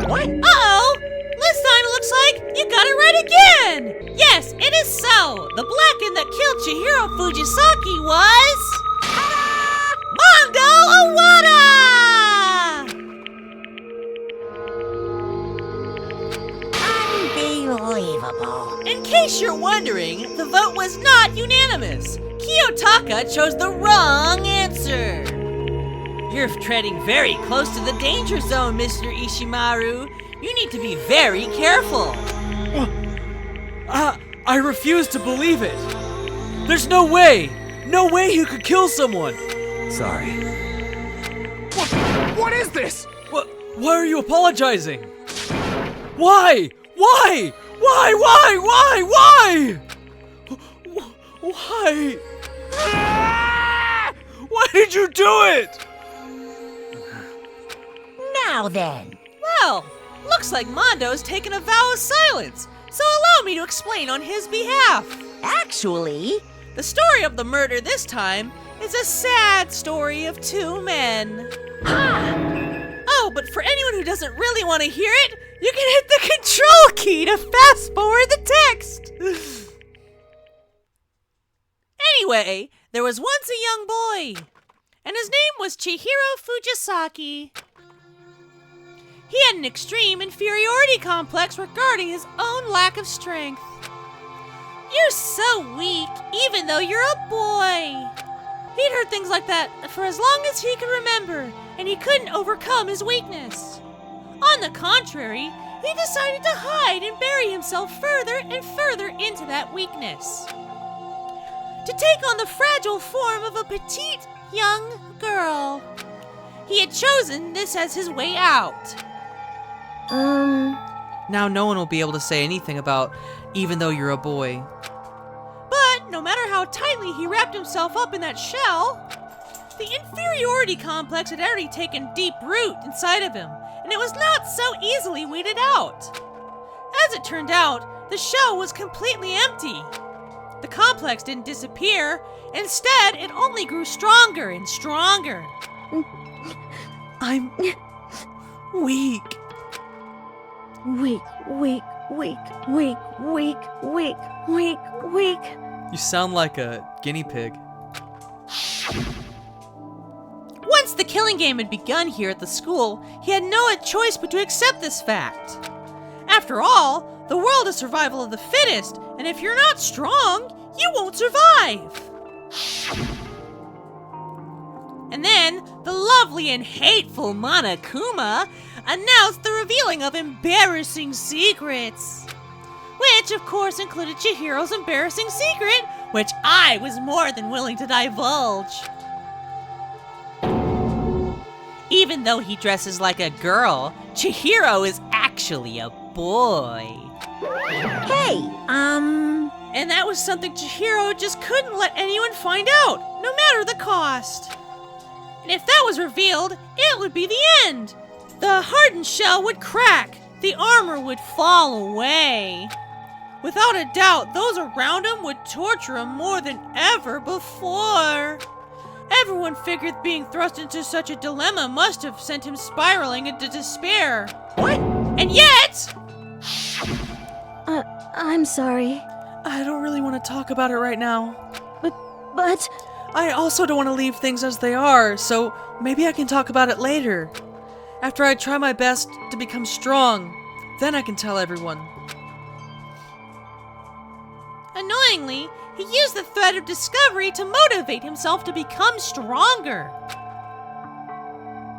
What? Uh-oh! This time it looks like you got it right again! Yes, it is so! The Blacken that killed Chihiro Fujisaki was... Mondo Owada! Unbelievable. In case you're wondering, the vote was not unanimous. Kiyotaka chose the wrong answer. You're treading very close to the danger zone, Mr. Ishimaru. You need to be very careful. I refuse to believe it. There's no way. No way you could kill someone. Sorry. What is this? Why are you apologizing? Why? Why? Why? Why? Why did you do it? Now then. Well, looks like Mondo's taken a vow of silence, so allow me to explain on his behalf. Actually... The story of the murder this time is a sad story of two men. Oh, but for anyone who doesn't really want to hear it, you can hit the control key to fast forward the text. Anyway, there was once a young boy, and his name was Chihiro Fujisaki. He had an extreme inferiority complex regarding his own lack of strength. You're so weak, even though you're a boy. He'd heard things like that for as long as he could remember, and he couldn't overcome his weakness. On the contrary, he decided to hide and bury himself further and further into that weakness. To take on the fragile form of a petite young girl. He had chosen this as his way out. Now no one will be able to say anything about even though you're a boy. But no matter how tightly he wrapped himself up in that shell, the inferiority complex had already taken deep root inside of him, and it was not so easily weeded out. As it turned out, the shell was completely empty. The complex didn't disappear. Instead, it only grew stronger and stronger. I'm weak. Weak. You sound like a guinea pig. Once the killing game had begun here at the school, he had no choice but to accept this fact. After all, the world is survival of the fittest, and if you're not strong, you won't survive. And then, the lovely and hateful Monokuma announced the revealing of embarrassing secrets. Which, of course, included Chihiro's embarrassing secret, which I was more than willing to divulge. Even though he dresses like a girl, Chihiro is actually a boy. Hey, And that was something Chihiro just couldn't let anyone find out, no matter the cost. And if that was revealed, it would be the end. The hardened shell would crack, the armor would fall away. Without a doubt, those around him would torture him more than ever before. Everyone figured being thrust into such a dilemma must have sent him spiraling into despair. what? And yet... I'm sorry. I don't really want to talk about it right now. But... I also don't want to leave things as they are, so maybe I can talk about it later. After I try my best to become strong, then I can tell everyone. Annoyingly, he used the thread of discovery to motivate himself to become stronger.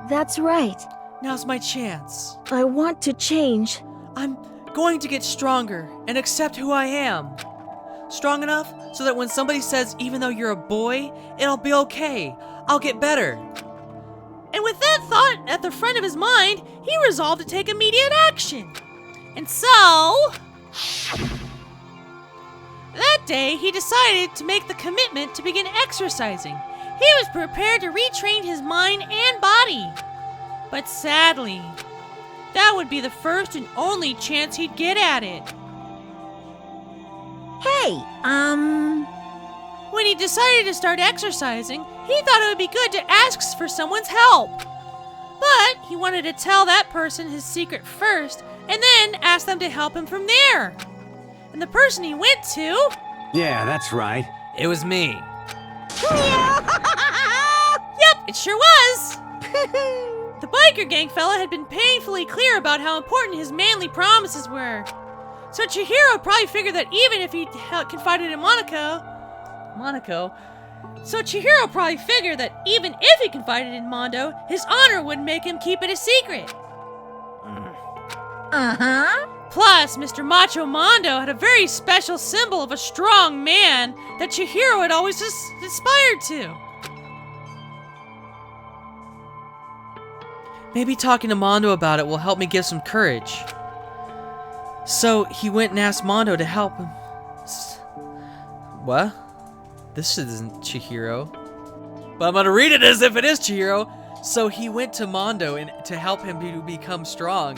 That's right. Now's my chance. I want to change. I'm going to get stronger and accept who I am. Strong enough so that when somebody says, even though you're a boy, it'll be okay. I'll get better. And with that thought at the front of his mind, he resolved to take immediate action. And so... that day, he decided to make the commitment to begin exercising. He was prepared to retrain his mind and body. But sadly, that would be the first and only chance he'd get at it. Hey, When he decided to start exercising, he thought it would be good to ask for someone's help. But he wanted to tell that person his secret first, and then ask them to help him from there. And the person he went to... Yeah, that's right. It was me. Yep, it sure was! The biker gang fella had been painfully clear about how important his manly promises were. So Chihiro probably figured that even if he confided in So Chihiro probably figured that even if he confided in Mondo, his honor wouldn't make him keep it a secret. Uh-huh. Plus, Mr. Macho Mondo had a very special symbol of a strong man that Chihiro had always aspired to. Maybe talking to Mondo about it will help me give some courage. So he went and asked Mondo to help him. What? This isn't Chihiro. But I'm gonna read it as if it is Chihiro. So he went to Mondo to help him become strong.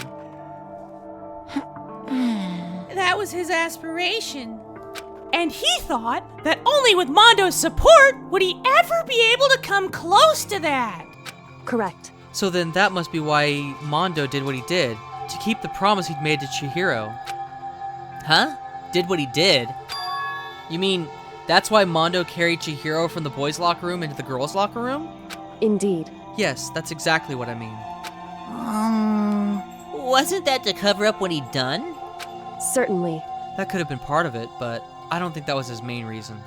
That was his aspiration. And he thought that only with Mondo's support would he ever be able to come close to that. Correct. So then that must be why Mondo did what he did, to keep the promise he'd made to Chihiro. Huh? Did what he did? You mean that's why Mondo carried Chihiro from the boys' locker room into the girls' locker room? Indeed. Yes, that's exactly what I mean. Wasn't that to cover up what he'd done? Certainly. That could have been part of it, but I don't think that was his main reason.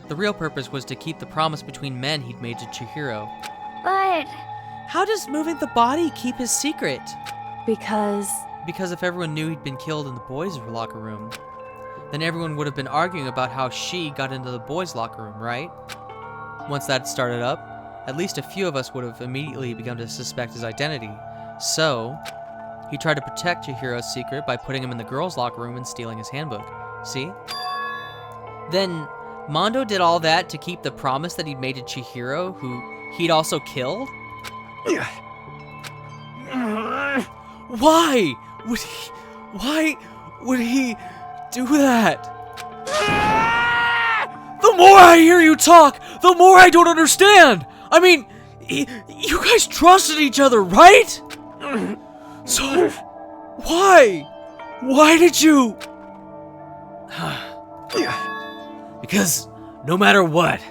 The real purpose was to keep the promise between men he'd made to Chihiro. But... How does moving the body keep his secret? Because Because if everyone knew he'd been killed in the boys' locker room, then everyone would have been arguing about how she got into the boys' locker room, right? Once that started up, at least a few of us would have immediately begun to suspect his identity. So, he tried to protect Chihiro's secret by putting him in the girls' locker room and stealing his handbook. See? Then, Mondo did all that to keep the promise that he'd made to Chihiro, who he'd also killed? Why would he do that? The more I hear you talk, the more I don't understand. I mean, you guys trusted each other, right? So, why? Why did you? Because no matter what,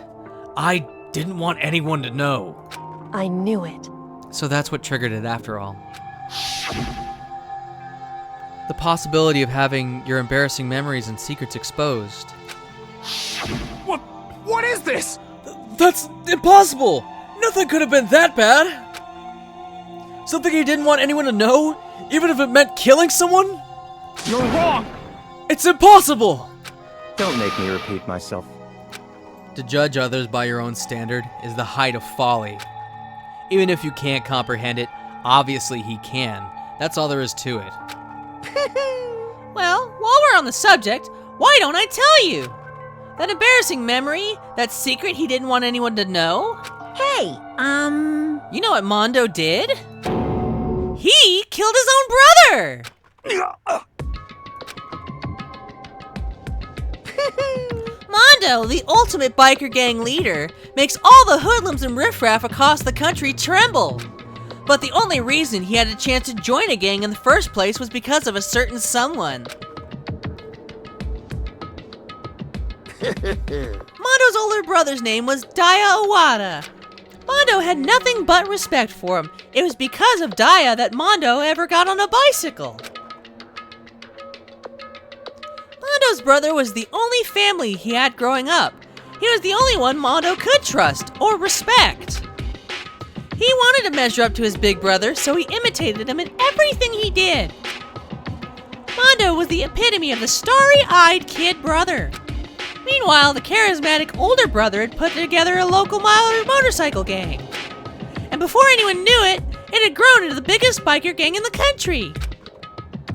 I didn't want anyone to know. I knew it. So that's what triggered it after all. The possibility of having your embarrassing memories and secrets exposed. What is this? That's impossible! Nothing could have been that bad! Something he didn't want anyone to know, even if it meant killing someone? You're wrong! It's impossible! Don't make me repeat myself. To judge others by your own standard is the height of folly. Even if you can't comprehend it, obviously he can. That's all there is to it. Well, while we're on the subject, why don't I tell you? That embarrassing memory, that secret he didn't want anyone to know? Hey, You know what Mondo did? He killed his own brother! Mondo, the ultimate biker gang leader, makes all the hoodlums and riffraff across the country tremble. But the only reason he had a chance to join a gang in the first place was because of a certain someone. Mondo's older brother's name was Daya Owada. Mondo had nothing but respect for him. It was because of Daya that Mondo ever got on a bicycle. Mondo's brother was the only family he had growing up. He was the only one Mondo could trust or respect. He wanted to measure up to his big brother, so he imitated him in everything he did. Mondo was the epitome of the starry-eyed kid brother. Meanwhile, the charismatic older brother had put together a local motorcycle gang. And before anyone knew it, it had grown into the biggest biker gang in the country.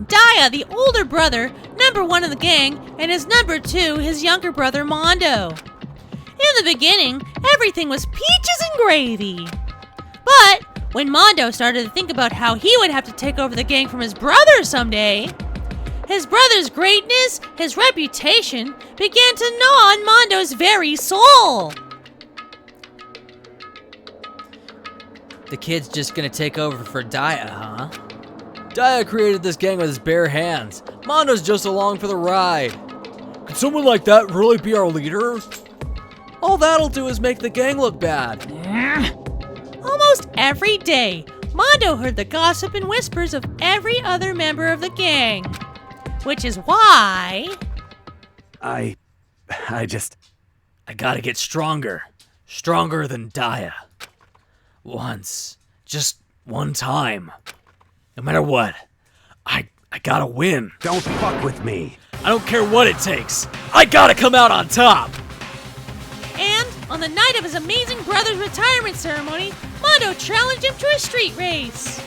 Daya, the older brother, number one in the gang, and his number two, his younger brother, Mondo. In the beginning, everything was peaches and gravy. But when Mondo started to think about how he would have to take over the gang from his brother someday, his brother's greatness, his reputation, began to gnaw on Mondo's very soul. The kid's just gonna take over for Daya, huh? Daya created this gang with his bare hands. Mondo's just along for the ride. Could someone like that really be our leader? All that'll do is make the gang look bad. Almost every day, Mondo heard the gossip and whispers of every other member of the gang. Which is why... I gotta get stronger. Stronger than Daya. Once. Just one time. No matter what. I gotta win. don't fuck with me. I don't care what it takes. I gotta come out on top. And on the night of his amazing brother's retirement ceremony, Mondo challenged him to a street race.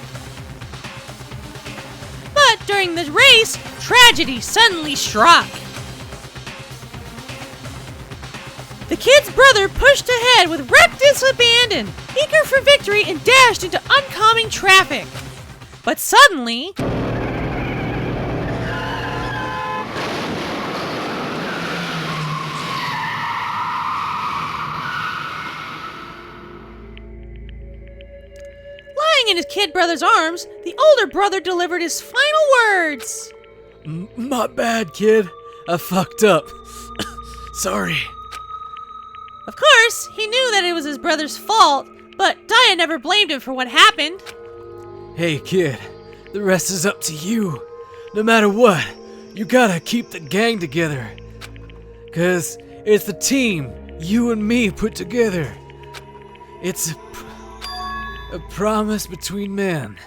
But during the race, tragedy suddenly struck. The kid's brother pushed ahead with reckless abandon, eager for victory, and dashed into oncoming traffic. But suddenly... lying in his kid brother's arms, the older brother delivered his final words. My bad, kid. I fucked up. Sorry. Of course, he knew that it was his brother's fault, but Daya never blamed him for what happened. Hey, kid. The rest is up to you. No matter what, you gotta keep the gang together. 'Cause it's the team you and me put together. It's a promise between men.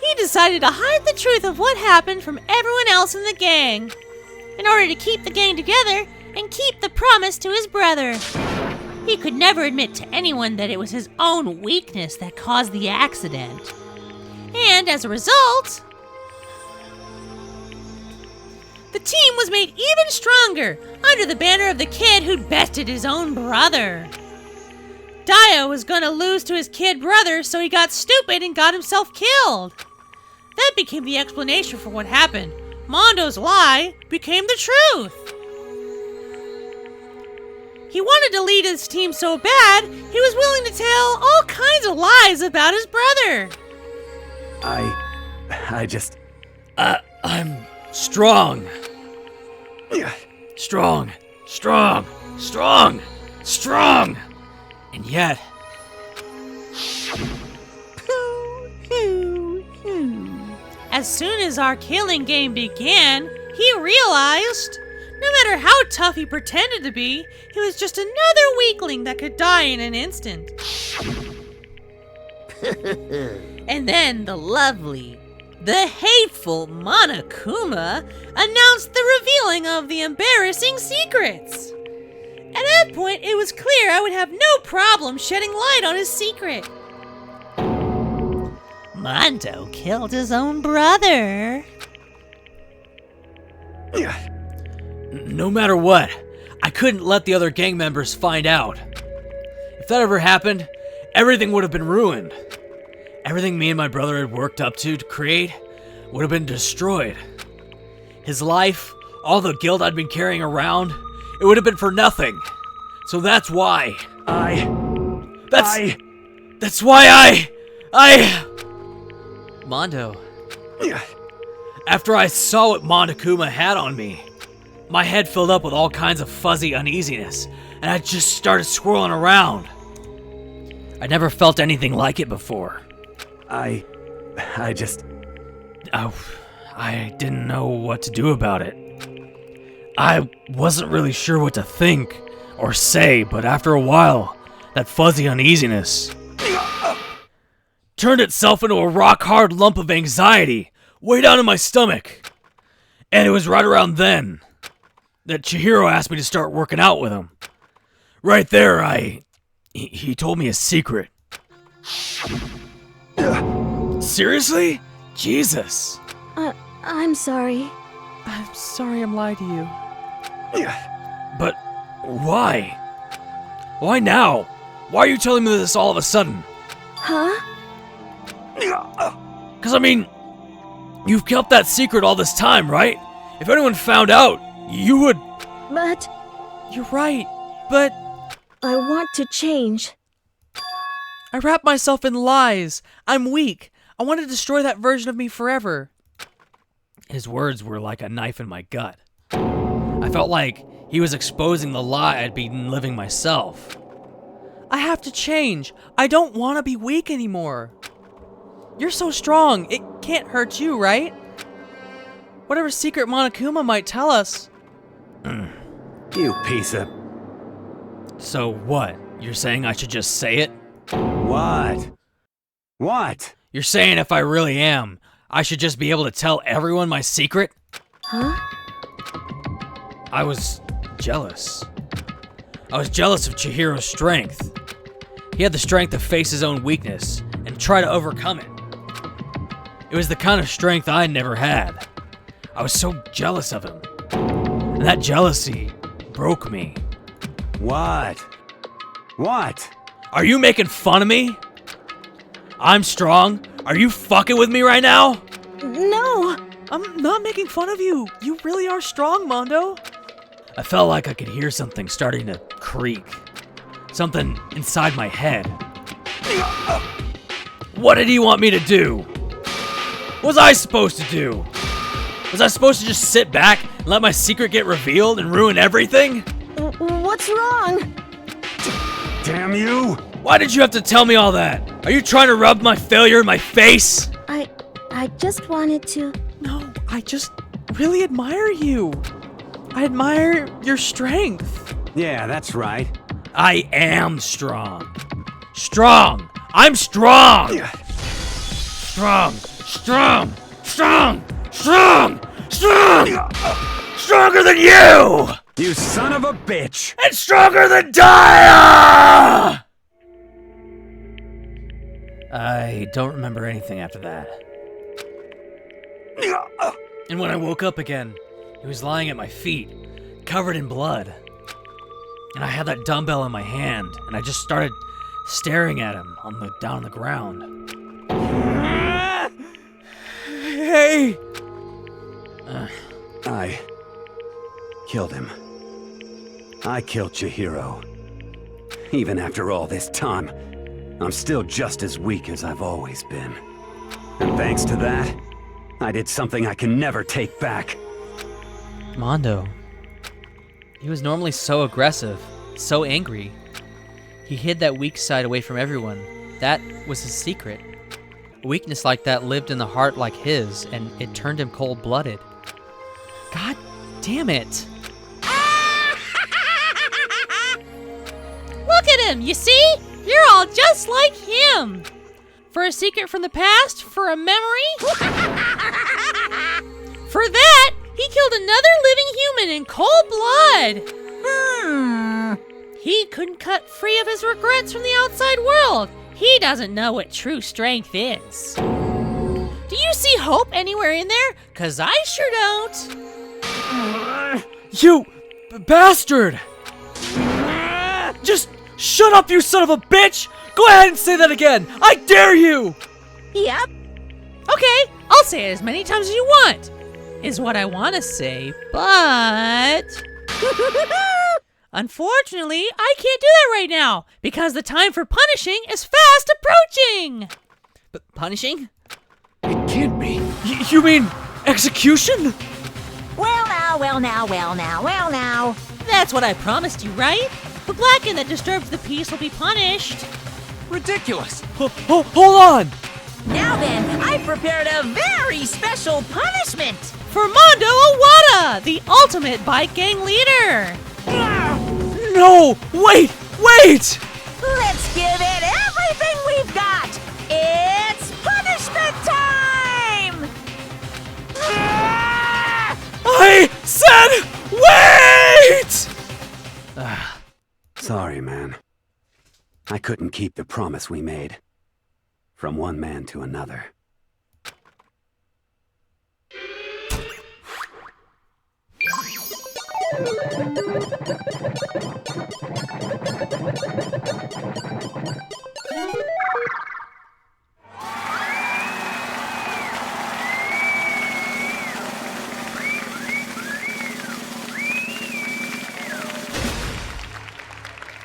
He decided to hide the truth of what happened from everyone else in the gang, in order to keep the gang together and keep the promise to his brother. He could never admit to anyone that it was his own weakness that caused the accident. And as a result, the team was made even stronger under the banner of the kid who'd bested his own brother. Daya was gonna lose to his kid brother, so he got stupid and got himself killed. That became the explanation for what happened. Mondo's lie became the truth. He wanted to lead his team so bad, he was willing to tell all kinds of lies about his brother. I'm strong. Strong. Strong. Strong. Strong. And yet... As soon as our killing game began, he realized, no matter how tough he pretended to be, he was just another weakling that could die in an instant. And then the lovely, the hateful Monokuma announced the revealing of the embarrassing secrets. At that point, it was clear I would have no problem shedding light on his secret. Mondo killed his own brother. No matter what, I couldn't let the other gang members find out. If that ever happened, everything would have been ruined. Everything me and my brother had worked up to create would have been destroyed. His life, all the guilt I'd been carrying around, it would have been for nothing. So that's why. That's why I... Mondo. After I saw what Monokuma had on me, my head filled up with all kinds of fuzzy uneasiness, and I just started swirling around. I never felt anything like it before. I didn't know what to do about it. I wasn't really sure what to think or say, but after a while, that fuzzy uneasiness turned itself into a rock-hard lump of anxiety way down in my stomach. And it was right around then that Chihiro asked me to start working out with him. Right there, he told me a secret. Seriously? Jesus. I'm sorry. I'm sorry I'm lying to you. But why? Why now? Why are you telling me this all of a sudden? Huh? Because, I mean, you've kept that secret all this time, right? If anyone found out, you would... But... You're right, but... I want to change. I wrap myself in lies. I'm weak. I want to destroy that version of me forever. His words were like a knife in my gut. I felt like he was exposing the lie I'd been living myself. I have to change. I don't want to be weak anymore. You're so strong. It can't hurt you, right? Whatever secret Monokuma might tell us. You piece of... So what? You're saying I should just say it? What? What? You're saying if I really am, I should just be able to tell everyone my secret? Huh? I was jealous. I was jealous of Chihiro's strength. He had the strength to face his own weakness and try to overcome it. It was the kind of strength I never had. I was so jealous of him. And that jealousy broke me. What? What? Are you making fun of me? I'm strong. Are you fucking with me right now? No! I'm not making fun of you. You really are strong, Mondo. I felt like I could hear something starting to creak. Something inside my head. What did he want me to do? What was I supposed to do? Was I supposed to just sit back and let my secret get revealed and ruin everything? What's wrong? Damn you! Why did you have to tell me all that? Are you trying to rub my failure in my face? I just wanted to... No, I just really admire you. I admire your strength. Yeah, that's right. I am strong. Strong! I'm strong! Strong! Strong! Strong! Strong! Strong! Stronger than you! You son of a bitch! And stronger than Daya! I don't remember anything after that. And when I woke up again, he was lying at my feet, covered in blood. And I had that dumbbell in my hand, and I just started staring at him down on the ground. Hey! I killed him. I killed Chihiro. Even after all this time, I'm still just as weak as I've always been. And thanks to that, I did something I can never take back. Mondo. He was normally so aggressive, so angry. He hid that weak side away from everyone. That was his secret. A weakness like that lived in the heart like his, and it turned him cold-blooded. God damn it. Look at him, you see? You're all just like him. For a secret from the past, for a memory. For that, he killed another living human in cold blood. He couldn't cut free of his regrets from the outside world. He doesn't know what true strength is. Do you see hope anywhere in there? 'Cause I sure don't. You bastard! Just shut up, you son of a bitch! Go ahead and say that again! I dare you! Yep. Okay, I'll say it as many times as you want, is what I want to say, but... Unfortunately, I can't do that right now, because the time for punishing is fast approaching! But punishing? It can't be. You mean execution? Well now, well now, well now, well now. That's what I promised you, right? The Blacken that disturbs the peace will be punished. Ridiculous. Hold on! Now then, I prepared a very special punishment. For Mondo Owada, the ultimate bike gang leader! No! Wait! Wait! Let's give it everything we've got. It's punishment time! I said wait! Sorry, man. I couldn't keep the promise we made. From one man to another.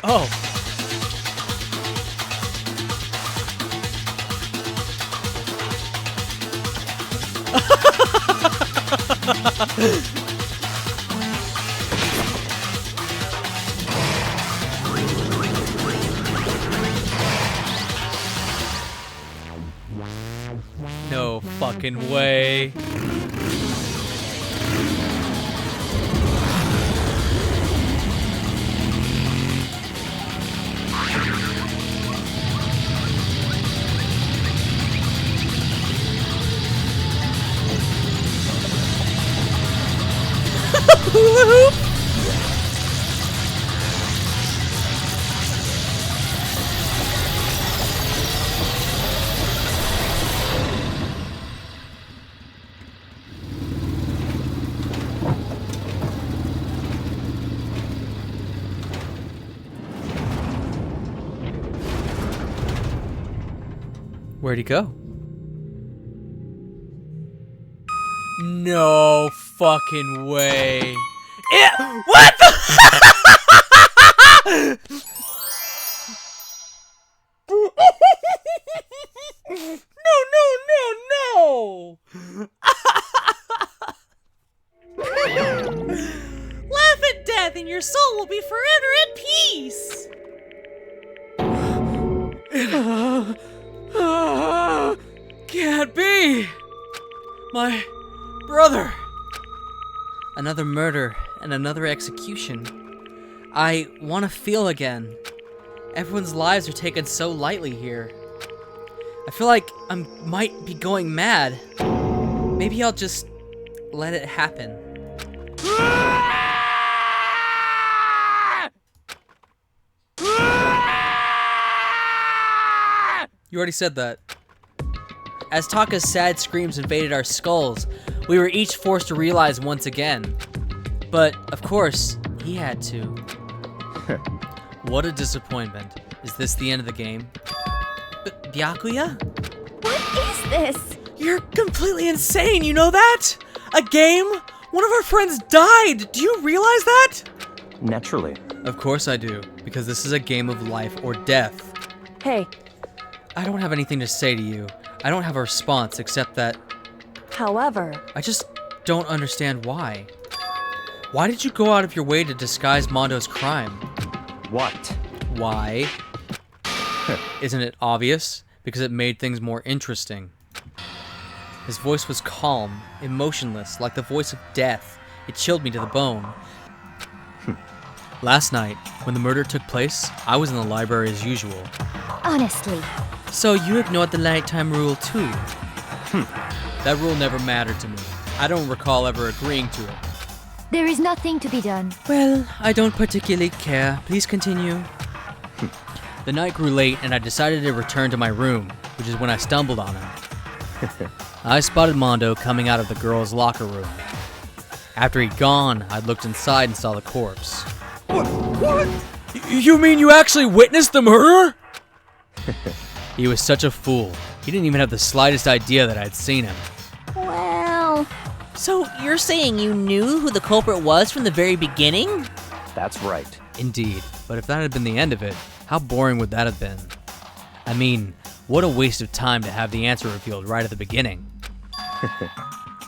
Oh. No fucking way. Hula hoop? Where'd he go? No fucking way. What the? No. Laugh at death and your soul will be forever at peace. Can't be. My brother. Another murder and another execution. I want to feel again. Everyone's lives are taken so lightly here. I feel like I might be going mad. Maybe I'll just let it happen. You already said that. As Taka's sad screams invaded our skulls, we were each forced to realize once again. But, of course, he had to. What a disappointment. Is this the end of the game? Byakuya? What is this? You're completely insane, you know that? A game? One of our friends died! Do you realize that? Naturally. Of course I do, because this is a game of life or death. Hey, I don't have anything to say to you. I don't have a response except that however, I just don't understand why. Why did you go out of your way to disguise Mondo's crime? What? Why? Isn't it obvious? Because it made things more interesting. His voice was calm, emotionless, like the voice of death. It chilled me to the bone. Last night, when the murder took place, I was in the library as usual. honestly, So you ignored the nighttime rule too? That rule never mattered to me. I don't recall ever agreeing to it. there is nothing to be done. Well, I don't particularly care. Please continue. The night grew late and I decided to return to my room, which is when I stumbled on him. I spotted Mondo coming out of the girls' locker room. After he'd gone, I looked inside and saw the corpse. What? You mean you actually witnessed the murder? He was such a fool. He didn't even have the slightest idea that I'd seen him. well, So you're saying you knew who the culprit was from the very beginning? That's right. Indeed, but if that had been the end of it, how boring would that have been? I mean, what a waste of time to have the answer revealed right at the beginning.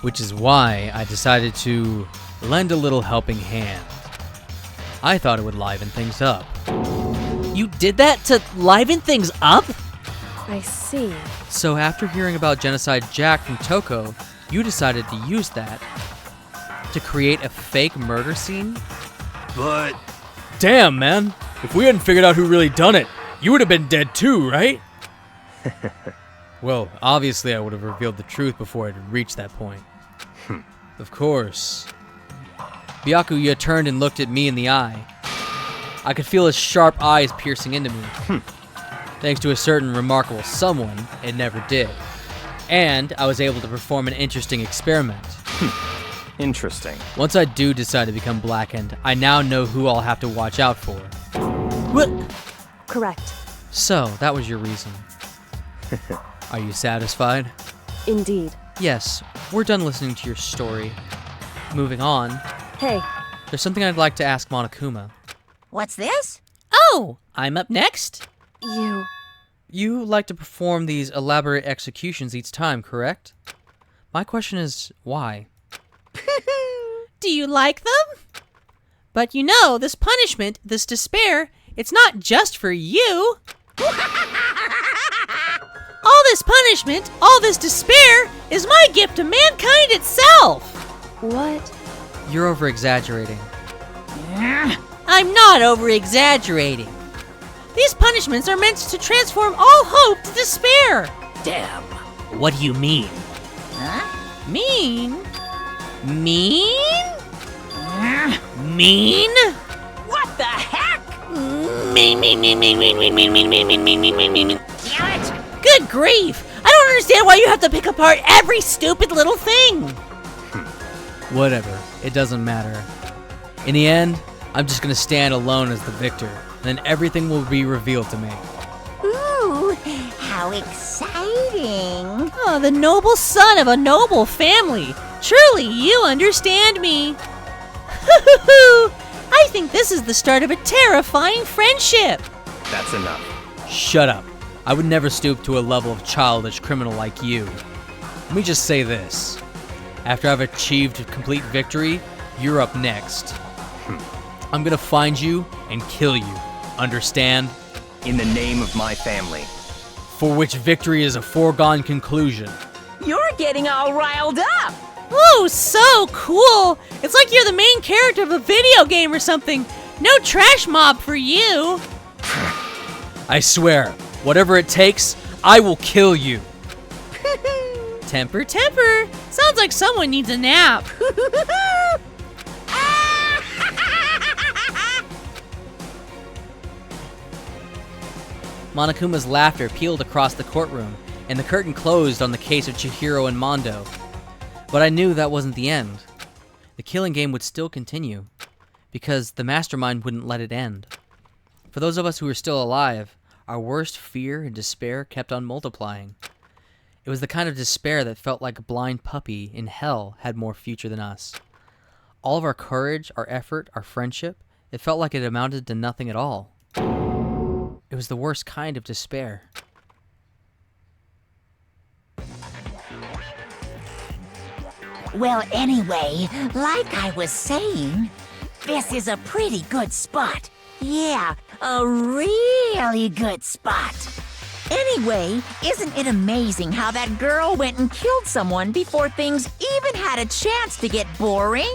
Which is why I decided to lend a little helping hand. I thought it would liven things up. You did that to liven things up? I see. So after hearing about Genocide Jack from Toko, you decided to use that to create a fake murder scene? But Damn, man. If we hadn't figured out who really done it, you would have been dead too, right? Well, obviously I would have revealed the truth before it had reached that point. Of course. Byakuya turned and looked at me in the eye. I could feel his sharp eyes piercing into me. Thanks to a certain remarkable someone, it never did. And I was able to perform an interesting experiment. Interesting. Once I do decide to become blackened, I now know who I'll have to watch out for. What? Correct. So, that was your reason. Are you satisfied? Indeed. Yes, we're done listening to your story. Moving on, Hey, there's something I'd like to ask Monokuma. What's this? Oh, I'm up next. You like to perform these elaborate executions each time, correct? My question is, why? Do you like them? But you know, this punishment, this despair, it's not just for you. All this punishment, all this despair, is my gift to mankind itself. What? You're over-exaggerating. I'm not over-exaggerating. These punishments are meant to transform all hope to despair. Damn. What do you mean? Mean? Mean? Mean? What the heck? Mean. Damn it! Good grief! I don't understand why you have to pick apart every stupid little thing. Whatever. It doesn't matter. In the end, I'm just gonna stand alone as the victor. Then everything will be revealed to me. Ooh, how exciting! Oh, the noble son of a noble family. Truly, you understand me. I think this is the start of a terrifying friendship. That's enough. Shut up. I would never stoop to a level of childish criminal like you. Let me just say this. After I've achieved complete victory, you're up next. I'm gonna find you and kill you. Understand? In the name of my family. For which victory is a foregone conclusion. You're getting all riled up! Oh, so cool. It's like you're the main character of a video game or something. No trash mob for you. I swear, whatever it takes, I will kill you. Temper, temper. Sounds like someone needs a nap. Monokuma's laughter peeled across the courtroom, and the curtain closed on the case of Chihiro and Mondo. But I knew that wasn't the end. The killing game would still continue, because the mastermind wouldn't let it end. For those of us who were still alive, our worst fear and despair kept on multiplying. It was the kind of despair that felt like a blind puppy in hell had more future than us. All of our courage, our effort, our friendship, it felt like it amounted to nothing at all. It was the worst kind of despair. Well, anyway, like I was saying, this is a pretty good spot. Yeah, a really good spot. Anyway, isn't it amazing how that girl went and killed someone before things even had a chance to get boring?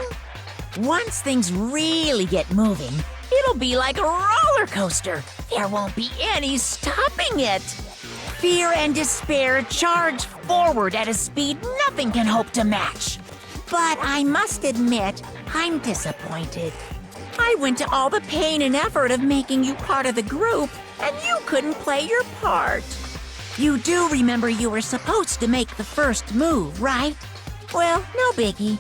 Once things really get moving, it'll be like a roller coaster. There won't be any stopping it. Fear and despair charge forward at a speed nothing can hope to match. But I must admit, I'm disappointed. I went to all the pain and effort of making you part of the group, and you couldn't play your part. You do remember you were supposed to make the first move, right? Well, no biggie.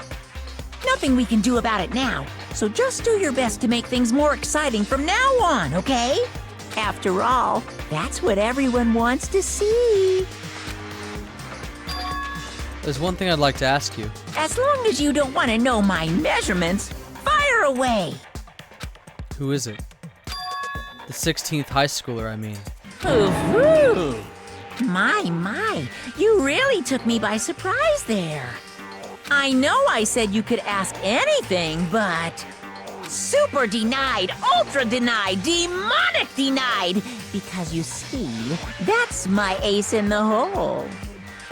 Nothing we can do about it now, so just do your best to make things more exciting from now on, okay? After all, that's what everyone wants to see. There's one thing I'd like to ask you. As long as you don't want to know my measurements, fire away. Who is it? The 16th high schooler, I mean. Ooh. My, you really took me by surprise there. I know I said you could ask anything, but... super denied, ultra denied, demonic denied! Because you see, that's my ace in the hole.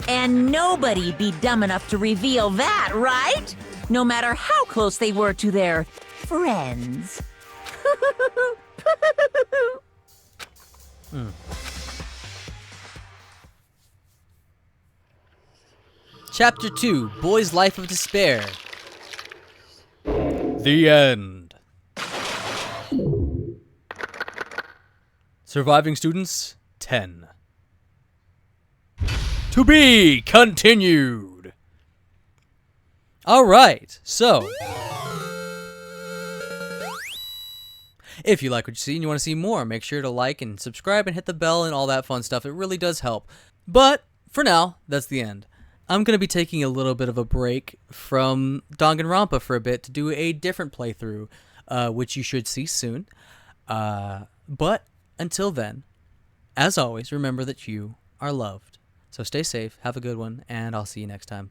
And nobody'd be dumb enough to reveal that, right? No matter how close they were to their friends. Chapter 2, Boy's Life of Despair. The end. Surviving students, 10. To be continued. Alright, so. If you like what you see and you want to see more, make sure to like and subscribe and hit the bell and all that fun stuff. It really does help. But, for now, that's the end. I'm going to be taking a little bit of a break from Danganronpa for a bit to do a different playthrough, which you should see soon. But until then, as always, remember that you are loved. So stay safe, have a good one, and I'll see you next time.